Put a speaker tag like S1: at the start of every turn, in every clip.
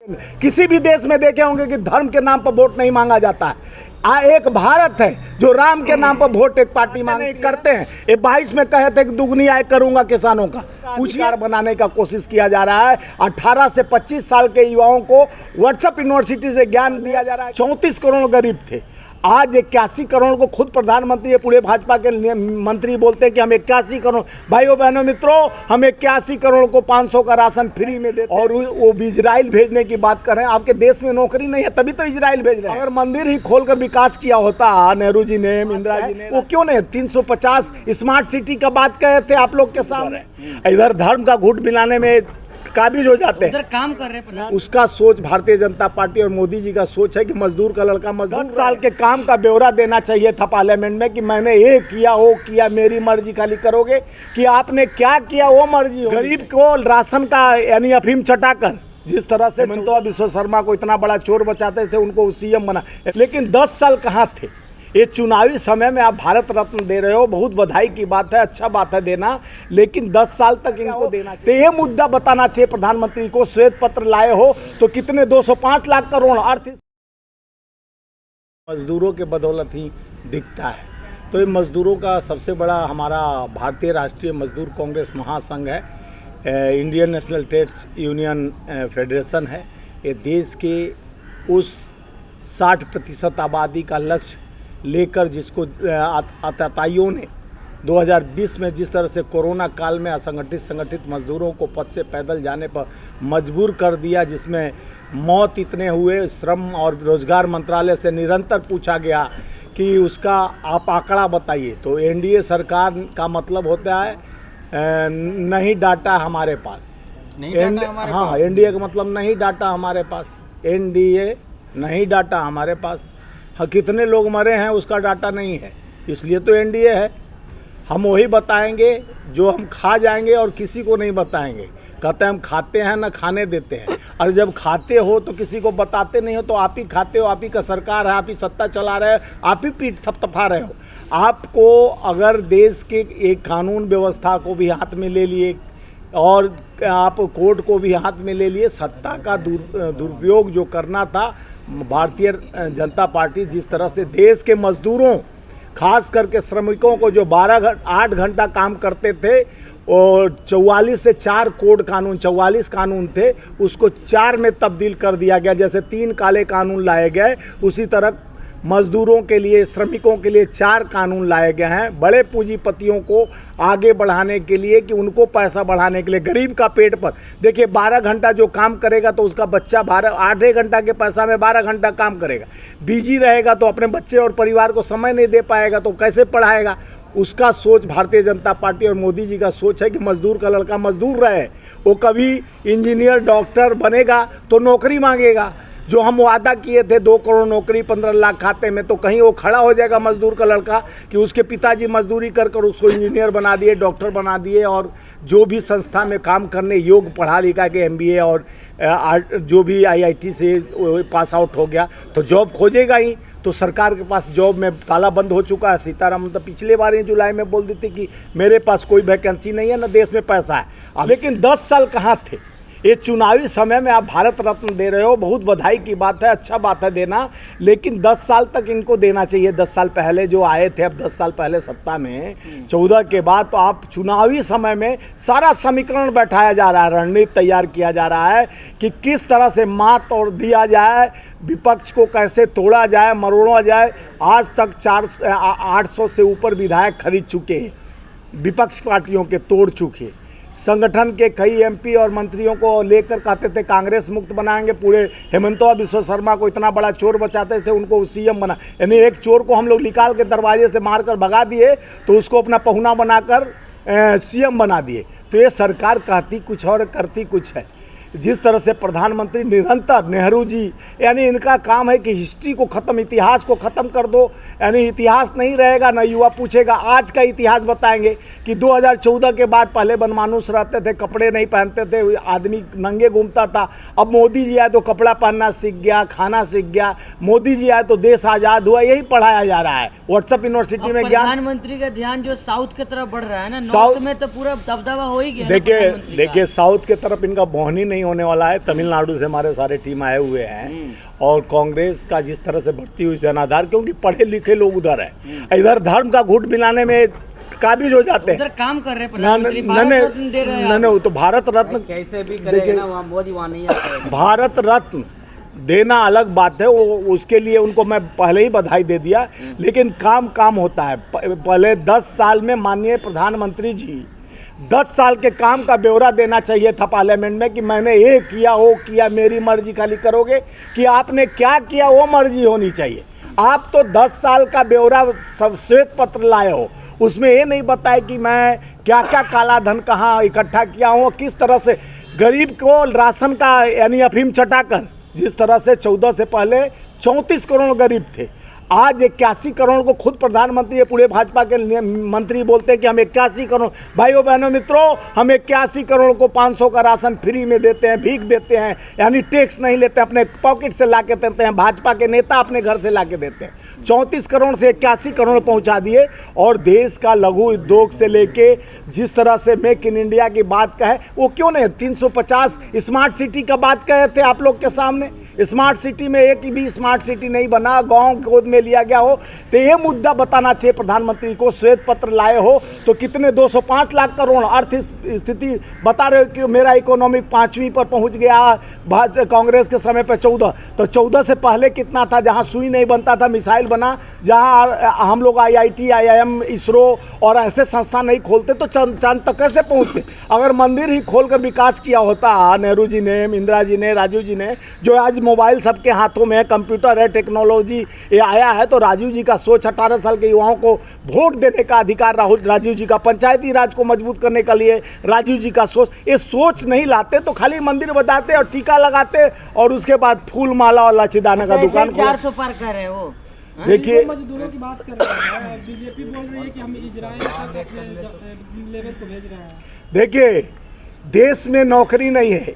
S1: किसी भी देश में देखे होंगे कि धर्म के नाम पर वोट नहीं मांगा जाता है। एक भारत है जो राम के नाम पर वोट एक पार्टी मांग करते हैं। ये 22 में कहे थे कि दुगनी आय करूंगा किसानों का, पूछकार बनाने का कोशिश किया जा रहा है। 18 से 25 साल के युवाओं को व्हाट्सएप यूनिवर्सिटी से ज्ञान दिया जा रहा है। 34 करोड़ गरीब थे, आज 81 करोड़ को खुद प्रधानमंत्री ये पूरे भाजपा के मंत्री बोलते हैं कि हम 81 करोड़, भाइयों बहनों मित्रों, हम 81 करोड़ को 500 का राशन फ्री में देते और वो भी इजराइल भेजने की बात कर रहे हैं। आपके देश में नौकरी नहीं है तभी तो इजराइल भेज रहे हैं। अगर मंदिर ही खोलकर विकास किया होता नेहरू जी ने, इंदिरा जी ने, वो क्यों नहीं 350 स्मार्ट सिटी का बात कहे थे आप लोग के सामने। इधर धर्म का घूट मिलाने में काबिज हो जाते हैं,
S2: काम कर रहे हैं।
S1: उसका सोच भारतीय जनता पार्टी और मोदी जी का सोच है कि मजदूर का लड़का मजदूर। 10 साल के काम का ब्यौरा देना चाहिए था पार्लियामेंट में कि मैंने ये किया वो किया, मेरी मर्जी खाली करोगे कि आपने क्या किया वो मर्जी। गरीब को राशन का यानी अफीम चटाकर जिस तरह से हेमंत बिश्व शर्मा को इतना बड़ा चोर बचाते थे उनको सीएम बना, लेकिन 10 साल कहाँ थे। ये चुनावी समय में आप भारत रत्न दे रहे हो, बहुत बधाई की बात है, अच्छा बात है देना, लेकिन 10 साल तक इनको देना चाहिए। तो ये मुद्दा बताना चाहिए प्रधानमंत्री को। श्वेत पत्र लाए हो तो कितने 205 लाख करोड़ अर्थ मजदूरों के बदौलत ही दिखता है। तो ये मजदूरों का सबसे बड़ा हमारा भारतीय राष्ट्रीय मजदूर कांग्रेस महासंघ है, Indian National Trades Union Federation है। ये देश के उस 60% आबादी का लक्ष्य लेकर जिसको आतताइयों ने 2020 में जिस तरह से कोरोना काल में असंगठित संगठित मजदूरों को पद से पैदल जाने पर मजबूर कर दिया, जिसमें मौत इतने हुए, श्रम और रोजगार मंत्रालय से निरंतर पूछा गया कि उसका आप आंकड़ा बताइए। तो एनडीए सरकार का मतलब होता है नहीं डाटा हमारे पास, हाँ एनडीए का मतलब नहीं डाटा हमारे पास, एनडीए नहीं डाटा हमारे पास। हाँ, कितने लोग मरे हैं उसका डाटा नहीं है, इसलिए तो एनडीए है। हम वही बताएंगे जो हम खा जाएंगे और किसी को नहीं बताएंगे। कहते हैं हम खाते हैं ना खाने देते हैं, और जब खाते हो तो किसी को बताते नहीं हो, तो आप ही खाते हो, आप ही का सरकार है, आप ही सत्ता चला रहे हो, आप ही पीठ थपथपा रहे हो। आपको अगर देश के एक कानून व्यवस्था को भी हाथ में ले लिए और आप कोर्ट को भी हाथ में ले लिए, सत्ता का दुरुपयोग जो करना था, भारतीय जनता पार्टी जिस तरह से देश के मजदूरों खास करके श्रमिकों को जो 8 घंटा काम करते थे और 44 से 4 कोड कानून, 44 कानून थे, उसको 4 में तब्दील कर दिया गया। जैसे 3 काले कानून लाए गए, उसी तरह मजदूरों के लिए, श्रमिकों के लिए 4 कानून लाए गए हैं, बड़े पूंजीपतियों को आगे बढ़ाने के लिए, कि उनको पैसा बढ़ाने के लिए। गरीब का पेट पर देखिए 12 घंटा जो काम करेगा तो उसका बच्चा 8 घंटा के पैसा में 12 घंटा काम करेगा, बिजी रहेगा तो अपने बच्चे और परिवार को समय नहीं दे पाएगा, तो कैसे पढ़ाएगा। उसका सोच भारतीय जनता पार्टी और मोदी जी का सोच है कि मजदूर का लड़का मजदूर रहे। वो कभी इंजीनियर डॉक्टर बनेगा तो नौकरी मांगेगा। जो हम वादा किए थे 2 करोड़ नौकरी 15 लाख खाते में, तो कहीं वो खड़ा हो जाएगा मजदूर का लड़का कि उसके पिताजी मजदूरी कर कर उसको इंजीनियर बना दिए, डॉक्टर बना दिए, और जो भी संस्था में काम करने योग्य पढ़ा लिखा के MBA और जो भी IIT से पास आउट हो गया तो जॉब खोजेगा ही। तो सरकार के पास जॉब में ताला बंद हो चुका है। सीतारामन तो पिछले बार ही जुलाई में बोल दी थी कि मेरे पास कोई वैकेंसी नहीं है, ना देश में पैसा है, लेकिन 10 साल कहाँ थे। ये चुनावी समय में आप भारत रत्न दे रहे हो, बहुत बधाई की बात है, अच्छा बात है देना, लेकिन 10 साल तक इनको देना चाहिए। 10 साल पहले जो आए थे, अब 10 साल पहले सत्ता में 14 के बाद, तो आप चुनावी समय में सारा समीकरण बैठाया जा रहा है, रणनीति तैयार किया जा रहा है कि किस तरह से मात और दिया जाए, विपक्ष को कैसे तोड़ा जाए, मरोड़ा जाए। आज तक 800 से ऊपर विधायक खरीद चुके हैं, विपक्ष पार्टियों के तोड़ चुके। संगठन के कई MP और मंत्रियों को लेकर कहते थे कांग्रेस मुक्त बनाएंगे, पूरे हेमंत बिश्व शर्मा को इतना बड़ा चोर बचाते थे उनको सीएम बना, यानी एक चोर को हम लोग निकाल के दरवाजे से मारकर भगा दिए तो उसको अपना पहुना बनाकर सीएम बना दिए। तो ये सरकार कहती कुछ और करती कुछ है। जिस तरह से प्रधानमंत्री निरंतर, नेहरू जी, यानी इनका काम है कि हिस्ट्री को ख़त्म, इतिहास को ख़त्म कर दो, यानी इतिहास नहीं रहेगा, ना युवा पूछेगा। आज का इतिहास बताएंगे कि 2014 के बाद पहले बनमानुस रहते थे, कपड़े नहीं पहनते थे, आदमी नंगे घूमता था। अब मोदी जी आए तो कपड़ा पहनना सीख गया, खाना सीख गया। मोदी जी आए तो देश आज़ाद हुआ, यही पढ़ाया जा रहा है व्हाट्सएप यूनिवर्सिटी में। ज्ञान
S2: प्रधानमंत्री का ध्यान जो साउथ की तरफ बढ़ रहा है ना, नॉर्थ में तो पूरा दबदबा हो ही गया।
S1: देखिए साउथ की तरफ इनका बहन ही नहीं नहीं होने वाला है। तमिलनाडु से हमारे सारे टीम आए हुए हैं और कांग्रेस का जिस तरह से बढ़ती हुई जनाधार, क्योंकि पढ़े लिखे लोग उधर हैं, इधर धर्म का घूट मिलाने में काबिज हो जाते हैं।
S2: उधर काम कर रहे हैं प्रधानमंत्री, भारत रत्न दे रहे हैं।
S1: नहीं, तो भारत रत्न
S2: कैसे भी करेगा ना, वहाँ मोदी वहाँ नहीं आता है।
S1: भारत रत्न देना अलग बात है, वो उसके लिए उनको मैं पहले ही बधाई दे दिया, लेकिन काम होता है। पहले 10 साल में माननीय प्रधानमंत्री जी 10 साल के काम का ब्यौरा देना चाहिए था पार्लियामेंट में कि मैंने ये किया वो किया, मेरी मर्जी खाली करोगे कि आपने क्या किया वो मर्जी होनी चाहिए। आप तो 10 साल का ब्यौरा सब श्वेत पत्र लाए हो, उसमें ये नहीं बताया कि मैं क्या क्या काला धन कहाँ इकट्ठा किया हूँ, किस तरह से गरीब को राशन का यानी अफीम चटाकर, जिस तरह से 14 से पहले 34 करोड़ गरीब थे, आज 81 करोड़ को खुद प्रधानमंत्री पूरे भाजपा के मंत्री बोलते हैं कि हम 81 करोड़, भाइयों बहनों मित्रों, हम 81 करोड़ को 500 का राशन फ्री में देते हैं, भीख देते हैं, यानी टैक्स नहीं लेते, अपने पॉकेट से ला के देते हैं, भाजपा के नेता अपने घर से ला के देते हैं। 34 करोड़ से 81 करोड़ पहुंचा दिए। और देश का लघु उद्योग से लेके जिस तरह से मेक इन इंडिया की बात कहे, वो क्यों नहीं 350 स्मार्ट सिटी का बात कहे थे आप लोग के सामने। स्मार्ट सिटी में एक भी स्मार्ट सिटी नहीं बना, गांव गोद में लिया गया हो, तो ये मुद्दा बताना चाहिए प्रधानमंत्री को। श्वेत पत्र लाए हो तो कितने 205 लाख करोड़ अर्थ स्थिति बता रहे हो कि मेरा इकोनॉमिक 5वीं पर पहुंच गया, कांग्रेस के समय पर 14, तो 14 से पहले कितना था, जहां सुई नहीं बनता था मिसाइल बना, जहां हम लोग IIT, IIM, इसरो और ऐसे संस्थान नहीं खोलते तो चांद तक कैसे पहुंचते। अगर मंदिर ही खोलकर विकास किया होता नेहरू जी ने, इंदिरा जी ने, राजीव जी ने, जो आज मोबाइल सबके हाथों में है, कंप्यूटर है, टेक्नोलॉजी ये आया है, तो राजीव जी का सोच 18 साल के युवाओं को वोट देने का अधिकार, राजीव जी का पंचायती राज को मजबूत करने के लिए राजीव जी का सोच, ये सोच नहीं लाते तो खाली मंदिर बताते और टीका लगाते और उसके बाद फूल माला और लाचीदाना का दुकान
S2: 400 पार कर रहे हो।
S1: देखिए
S3: मजदूरों की बात कर रहे हैं, बीजेपी बोल रही है कि हम इजराइल लेवल को भेज रहे हैं।
S1: देखिए, देश में नौकरी नहीं है,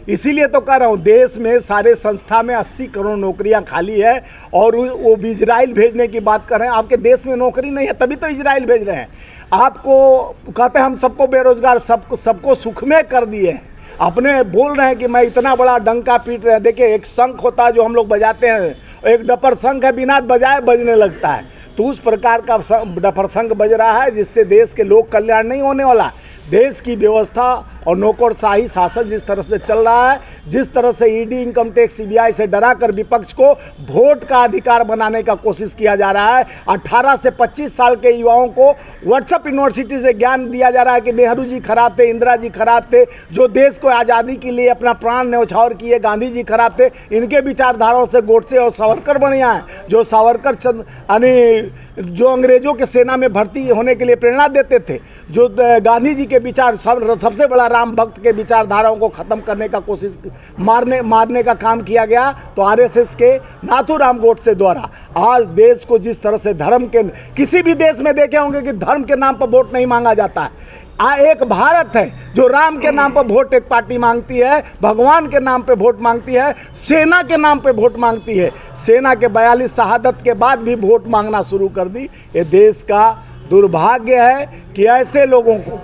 S1: इसीलिए तो कह रहा हूँ, देश में सारे संस्था में 80 करोड़ नौकरियां खाली है और वो भी इजराइल भेजने की बात कर रहे हैं। आपके देश में नौकरी नहीं है तभी तो इजराइल भेज रहे हैं। आपको कहते हैं हम सबको बेरोजगार, सबको सुखमय कर दिए हैं, अपने बोल रहे हैं कि मैं इतना बड़ा डंका पीट रहे हैं। देखिए, एक शंख होता है जो हम लोग बजाते हैं, एक डपर शंख है, बिना बजाए बजने लगता है, तो उस प्रकार का डपर शंख बज रहा है जिससे देश के लोक कल्याण नहीं होने वाला। देश की व्यवस्था और नौकरशाही शासन जिस तरह से चल रहा है, जिस तरह से ईडी, इनकम टैक्स, CBI से डराकर विपक्ष को वोट का अधिकार बनाने का कोशिश किया जा रहा है। 18 से 25 साल के युवाओं को व्हाट्सएप यूनिवर्सिटी से ज्ञान दिया जा रहा है कि नेहरू जी खराब थे, इंदिरा जी खराब थे, जो देश को आज़ादी के लिए अपना प्राण न्यौछावर किए, गांधी जी खराब थे, इनके विचारधाराओं से गोडसे और सावरकर बढ़िया हैं, जो सावरकर यानी जो अंग्रेजों के सेना में भर्ती होने के लिए प्रेरणा देते थे, जो गांधी जी के विचार, सबसे बड़ा राम भक्त के विचारधाराओं को ख़त्म करने का कोशिश, मारने का काम किया गया, तो RSS के नाथूराम गोडसे द्वारा आज देश को जिस तरह से धर्म के, किसी भी देश में देखे होंगे कि धर्म के नाम पर वोट नहीं मांगा जाता है। एक भारत है जो राम के नाम पर वोट एक पार्टी मांगती है, भगवान के नाम पे वोट मांगती है, सेना के नाम पे वोट मांगती है। सेना के 42 शहादत के बाद भी वोट मांगना शुरू कर दी। ये देश का दुर्भाग्य है कि ऐसे लोगों को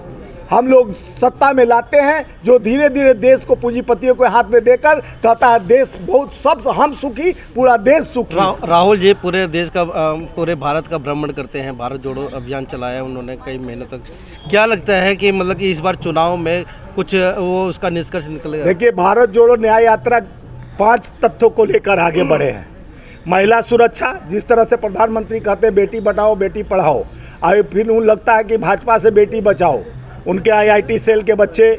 S1: हम लोग सत्ता में लाते हैं जो धीरे धीरे देश को पूंजीपतियों के हाथ में देकर कहता है देश बहुत, सब हम सुखी, पूरा देश सुखी।
S4: राहुल जी पूरे देश का, पूरे भारत का भ्रमण करते हैं, भारत जोड़ो अभियान चलाया उन्होंने कई महीनों तक। क्या लगता है कि मतलब कि इस बार चुनाव में कुछ वो उसका निष्कर्ष निकलेगा? देखिए,
S1: भारत जोड़ो न्याय यात्रा 5 तथ्यों को लेकर आगे बढ़े हैं। महिला सुरक्षा, जिस तरह से प्रधानमंत्री कहते हैं बेटी बचाओ बेटी पढ़ाओ, और फिर उन लगता है कि भाजपा से बेटी बचाओ। उनके IIT सेल के बच्चे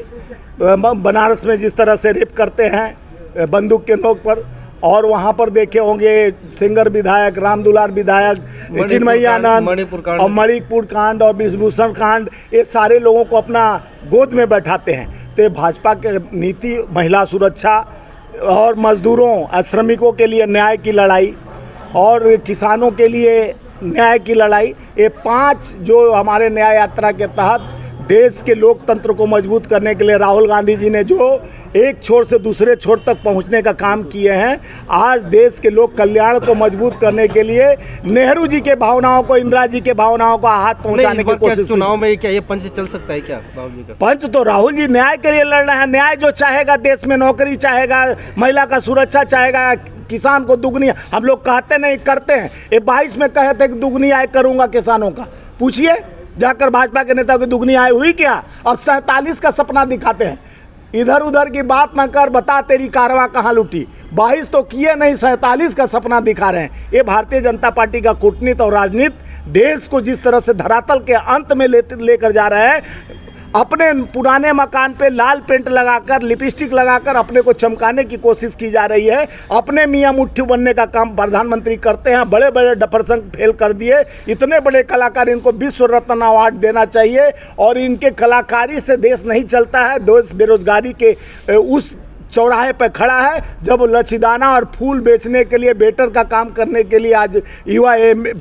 S1: बनारस में जिस तरह से रेप करते हैं बंदूक के नोक पर, और वहाँ पर देखे होंगे सिंगर विधायक, रामदुलार विधायक, चिन्मयी आनंद और मणिपुर कांड और विभूषण कांड, ये सारे लोगों को अपना गोद में बैठाते हैं। तो भाजपा की नीति महिला सुरक्षा और मजदूरों, श्रमिकों के लिए न्याय की लड़ाई और किसानों के लिए न्याय की लड़ाई, ये 5 जो हमारे न्याय यात्रा के तहत देश के लोकतंत्र को मजबूत करने के लिए राहुल गांधी जी ने जो एक छोर से दूसरे छोर तक पहुंचने का काम किए हैं। आज देश के लोक कल्याण को मजबूत करने के लिए नेहरू जी के भावनाओं को, इंदिरा जी के भावनाओं को हाथ पहुंचाने की कोशिश।
S4: चुनाव में क्या ये पंच चल सकता है क्या राहुल जी का? पंच
S1: तो राहुल जी न्याय के लिए लड़ रहे हैं। न्याय जो चाहेगा, देश में नौकरी चाहेगा, महिला का सुरक्षा चाहेगा, किसान को दुगनी, हम लोग कहते नहीं करते हैं। ये 22 में कहे थे कि दुगनी आय करूंगा किसानों का, पूछिए जाकर भाजपा के नेताओं की दुगनी आय हुई क्या? अब 47 का सपना दिखाते हैं। इधर उधर की बात न कर, बता तेरी कारवां कहाँ लुटी। 22 तो किए नहीं, 47 का सपना दिखा रहे हैं। ये भारतीय जनता पार्टी का कूटनीति और राजनीति देश को जिस तरह से धरातल के अंत में लेकर जा रहा है, अपने पुराने मकान पे लाल पेंट लगाकर, लिपस्टिक लगाकर अपने को चमकाने की कोशिश की जा रही है। अपने मियाँ मुट्ठी बनने का काम प्रधानमंत्री करते हैं। बड़े बड़े डफरसंग फेल कर दिए। इतने बड़े कलाकार, इनको विश्व रत्न अवार्ड देना चाहिए। और इनके कलाकारी से देश नहीं चलता है। देश बेरोजगारी के उस चौराहे पर खड़ा है जब लचीदाना और फूल बेचने के लिए, वेटर का काम करने के लिए आज युवा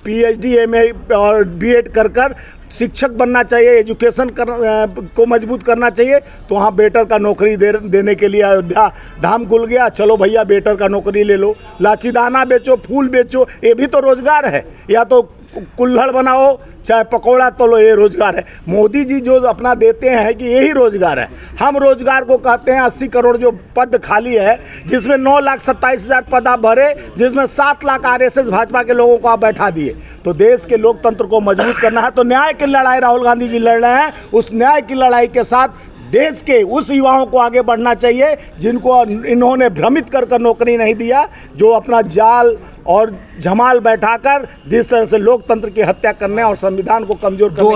S1: PhD MA और B.Ed कर शिक्षक बनना चाहिए, एजुकेशन को मजबूत करना चाहिए। तो वहाँ वेटर का नौकरी देने के लिए अयोध्या धाम खुल गया। चलो भैया वेटर का नौकरी ले लो, लाचीदाना बेचो, फूल बेचो, ये भी तो रोजगार है। या तो कुल्हड़ बनाओ, चाहे पकौड़ा तलो, ये रोजगार है। मोदी जी जो अपना देते हैं कि यही रोजगार है। हम रोजगार को कहते हैं 80 करोड़ जो पद खाली है, जिसमें 9,27,000 पद आप भरे, जिसमें 7 लाख RSS भाजपा के लोगों को आप बैठा दिए। तो देश के लोकतंत्र को मजबूत करना है तो न्याय की लड़ाई राहुल गांधी जी लड़ रहे हैं। उस न्याय की लड़ाई के साथ देश के उस युवाओं को आगे बढ़ना चाहिए जिनको इन्होंने भ्रमित कर नौकरी नहीं दिया, जो अपना जाल और जमाल बैठाकर जिस तरह से लोकतंत्र की हत्या करने और संविधान को कमजोर करने